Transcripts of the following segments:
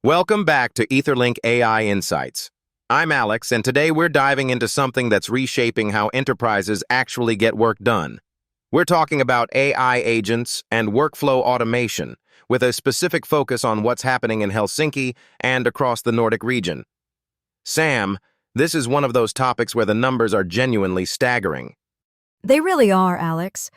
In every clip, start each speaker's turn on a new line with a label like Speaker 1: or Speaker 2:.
Speaker 1: Welcome back to EtherLink AI Insights. I'm Alex, and today we're diving into something that's reshaping how enterprises actually get work done. We're talking about AI agents and workflow automation, with a specific focus on what's happening in Helsinki and across the Nordic region. Sam, this is one of those topics where the numbers are genuinely staggering.
Speaker 2: They really are, Alex.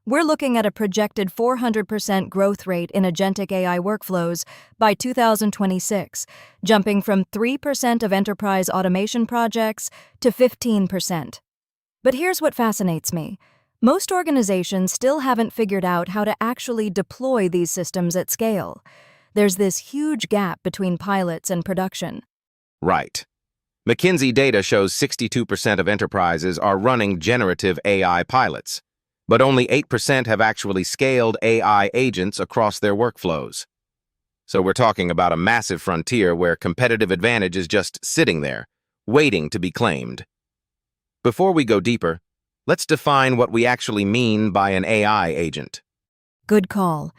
Speaker 2: We're looking at a projected 400% growth rate in agentic AI workflows by 2026, jumping from 3% of enterprise automation projects to 15%. But here's what fascinates me. Most organizations still haven't figured out how to actually deploy these systems at scale. There's this huge gap between pilots and production.
Speaker 1: Right. McKinsey data shows 62% of enterprises are running generative AI pilots, but only 8% have actually scaled AI agents across their workflows. So we're talking about a massive frontier where competitive advantage is just sitting there, waiting to be claimed. Before we go deeper, let's define what we actually mean by an AI agent.
Speaker 2: Good call.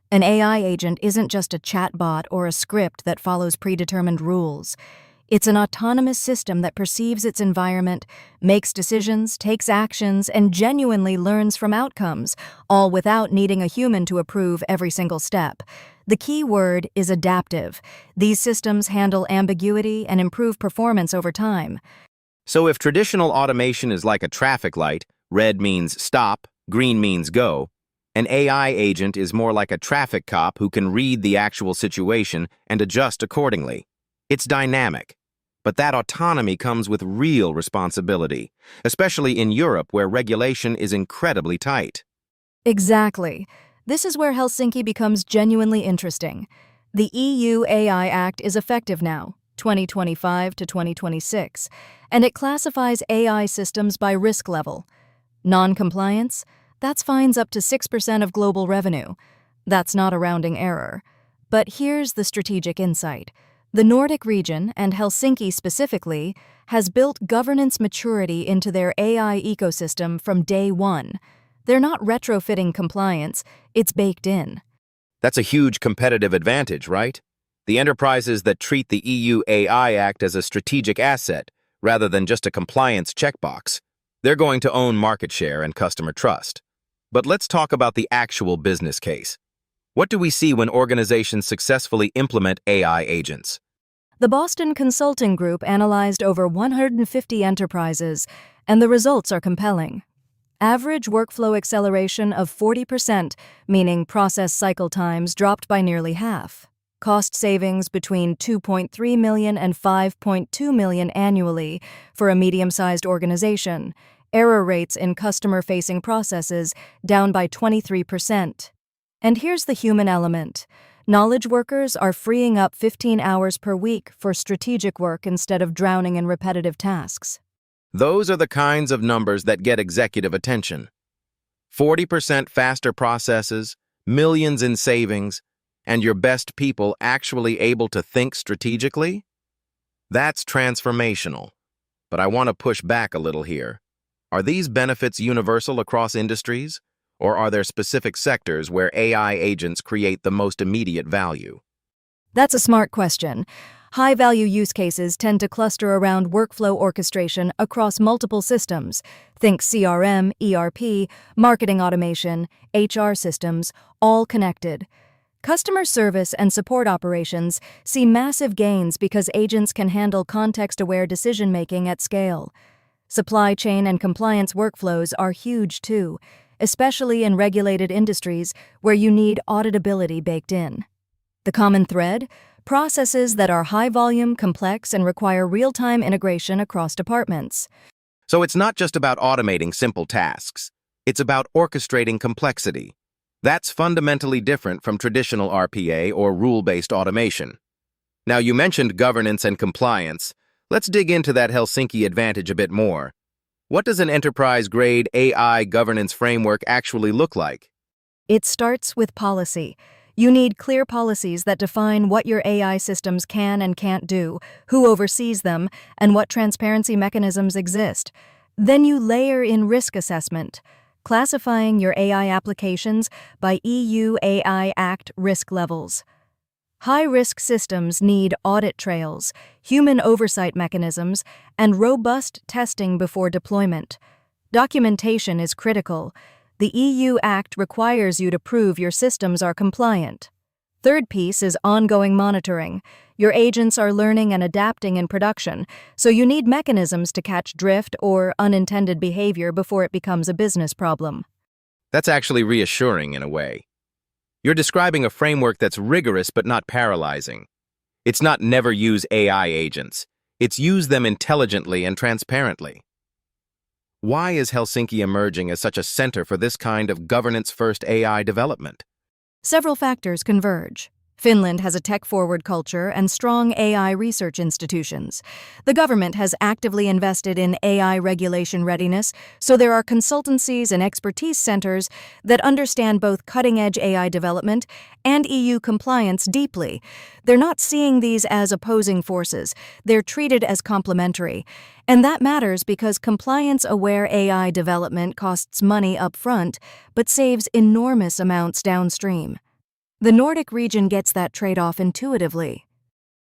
Speaker 2: An AI agent isn't just a chatbot or a script that follows predetermined rules. It's an autonomous system that perceives its environment, makes decisions, takes actions, and genuinely learns from outcomes, all without needing a human to approve every single step. The key word is adaptive. These systems handle ambiguity and improve performance over time.
Speaker 1: So if traditional automation is like a traffic light, red means stop, green means go, an AI agent is more like a traffic cop who can read the actual situation and adjust accordingly. It's dynamic. But that autonomy comes with real responsibility, especially in Europe where regulation is incredibly tight.
Speaker 2: Exactly. This is where Helsinki becomes genuinely interesting. The EU AI Act is effective now, 2025 to 2026, and it classifies AI systems by risk level. Non-compliance? That's fines up to 6% of global revenue. That's not a rounding error. But here's the strategic insight. The Nordic region, and Helsinki specifically, has built governance maturity into their AI ecosystem from day one. They're not retrofitting compliance, it's baked in.
Speaker 1: That's a huge competitive advantage, right? The enterprises that treat the EU AI Act as a strategic asset, rather than just a compliance checkbox, they're going to own market share and customer trust. But let's talk about the actual business case. What do we see when organizations successfully implement AI agents?
Speaker 2: The Boston Consulting Group analyzed over 150 enterprises, and the results are compelling. Average workflow acceleration of 40%, meaning process cycle times dropped by nearly half. Cost savings between $2.3 million and $5.2 million annually for a medium-sized organization. Error rates in customer-facing processes down by 23%. And here's the human element. Knowledge workers are freeing up 15 hours per week for strategic work instead of drowning in repetitive tasks.
Speaker 1: Those are the kinds of numbers that get executive attention. 40% faster processes, millions in savings, and your best people actually able to think strategically? That's transformational. But I want to push back a little here. Are these benefits universal across industries? Or are there specific sectors where AI agents create the most immediate value?
Speaker 2: That's a smart question. High-value use cases tend to cluster around workflow orchestration across multiple systems. Think CRM, ERP, marketing automation, HR systems, all connected. Customer service and support operations see massive gains because agents can handle context-aware decision-making at scale. Supply chain and compliance workflows are huge too, especially in regulated industries where you need auditability baked in. The common thread? Processes that are high-volume, complex, and require real-time integration across departments.
Speaker 1: So it's not just about automating simple tasks. It's about orchestrating complexity. That's fundamentally different from traditional RPA or rule-based automation. Now, you mentioned governance and compliance. Let's dig into that Helsinki advantage a bit more. What does an enterprise-grade AI governance framework actually look like?
Speaker 2: It starts with policy. You need clear policies that define what your AI systems can and can't do, who oversees them, and what transparency mechanisms exist. Then you layer in risk assessment, classifying your AI applications by EU AI Act risk levels. High-risk systems need audit trails, human oversight mechanisms, and robust testing before deployment. Documentation is critical. The EU Act requires you to prove your systems are compliant. Third piece is ongoing monitoring. Your agents are learning and adapting in production, so you need mechanisms to catch drift or unintended behavior before it becomes a business problem.
Speaker 1: That's actually reassuring in a way. You're describing a framework that's rigorous but not paralyzing. It's not never use AI agents. It's use them intelligently and transparently. Why is Helsinki emerging as such a center for this kind of governance-first AI development?
Speaker 2: Several factors converge. Finland has a tech-forward culture and strong AI research institutions. The government has actively invested in AI regulation readiness, so there are consultancies and expertise centers that understand both cutting-edge AI development and EU compliance deeply. They're not seeing these as opposing forces. They're treated as complementary. And that matters because compliance-aware AI development costs money up front, but saves enormous amounts downstream. The Nordic region gets that trade-off intuitively.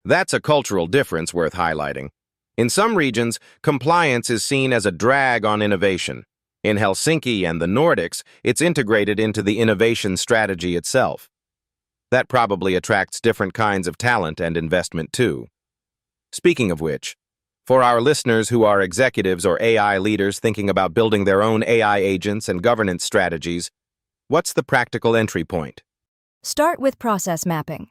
Speaker 1: That's a cultural difference worth highlighting. In some regions, compliance is seen as a drag on innovation. In Helsinki and the Nordics, it's integrated into the innovation strategy itself. That probably attracts different kinds of talent and investment too. Speaking of which, for our listeners who are executives or AI leaders thinking about building their own AI agents and governance strategies, what's the practical entry point?
Speaker 2: Start with process mapping.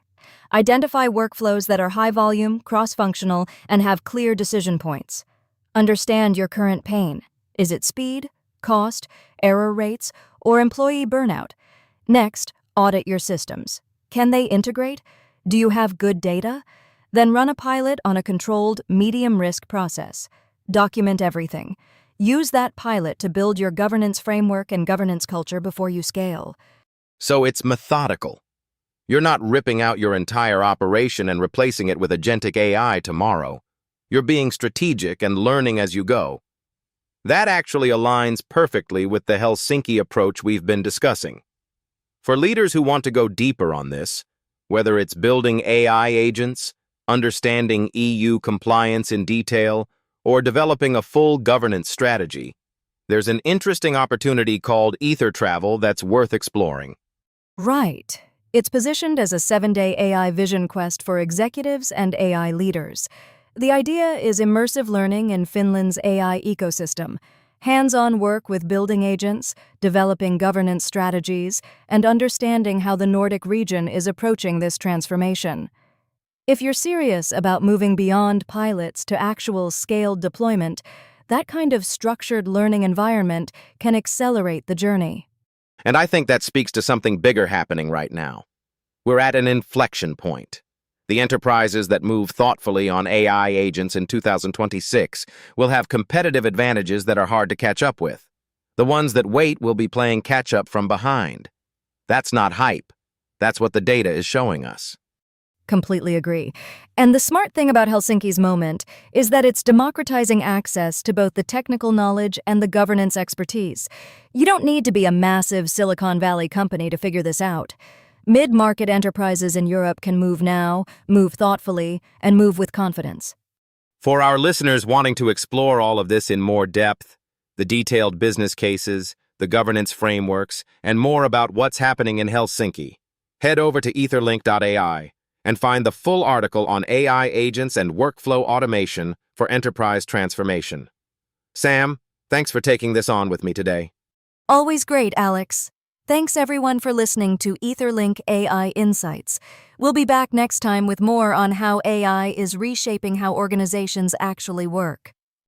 Speaker 2: Identify workflows that are high-volume, cross-functional, and have clear decision points. Understand your current pain. Is it speed, cost, error rates, or employee burnout? Next, audit your systems. Can they integrate? Do you have good data? Then run a pilot on a controlled, medium-risk process. Document everything. Use that pilot to build your governance framework and governance culture before you scale.
Speaker 1: So it's methodical. You're not ripping out your entire operation and replacing it with agentic AI tomorrow. You're being strategic and learning as you go. That actually aligns perfectly with the Helsinki approach we've been discussing. For leaders who want to go deeper on this, whether it's building AI agents, understanding EU compliance in detail, or developing a full governance strategy, there's an interesting opportunity called AetherTravel that's worth exploring.
Speaker 2: Right. It's positioned as a 7-day AI vision quest for executives and AI leaders. The idea is immersive learning in Finland's AI ecosystem, hands-on work with building agents, developing governance strategies, and understanding how the Nordic region is approaching this transformation. If you're serious about moving beyond pilots to actual scaled deployment, that kind of structured learning environment can accelerate the journey.
Speaker 1: And I think that speaks to something bigger happening right now. We're at an inflection point. The enterprises that move thoughtfully on AI agents in 2026 will have competitive advantages that are hard to catch up with. The ones that wait will be playing catch-up from behind. That's not hype. That's what the data is showing us.
Speaker 2: Completely agree. And the smart thing about Helsinki's moment is that it's democratizing access to both the technical knowledge and the governance expertise. You don't need to be a massive Silicon Valley company to figure this out. Mid-market enterprises in Europe can move now, move thoughtfully, and move with confidence.
Speaker 1: For our listeners wanting to explore all of this in more depth, the detailed business cases, the governance frameworks, and more about what's happening in Helsinki, head over to etherlink.ai and find the full article on AI agents and workflow automation for enterprise transformation. Sam, thanks for taking this on with me today.
Speaker 2: Always great, Alex. Thanks everyone for listening to EtherLink AI Insights. We'll be back next time with more on how AI is reshaping how organizations actually work.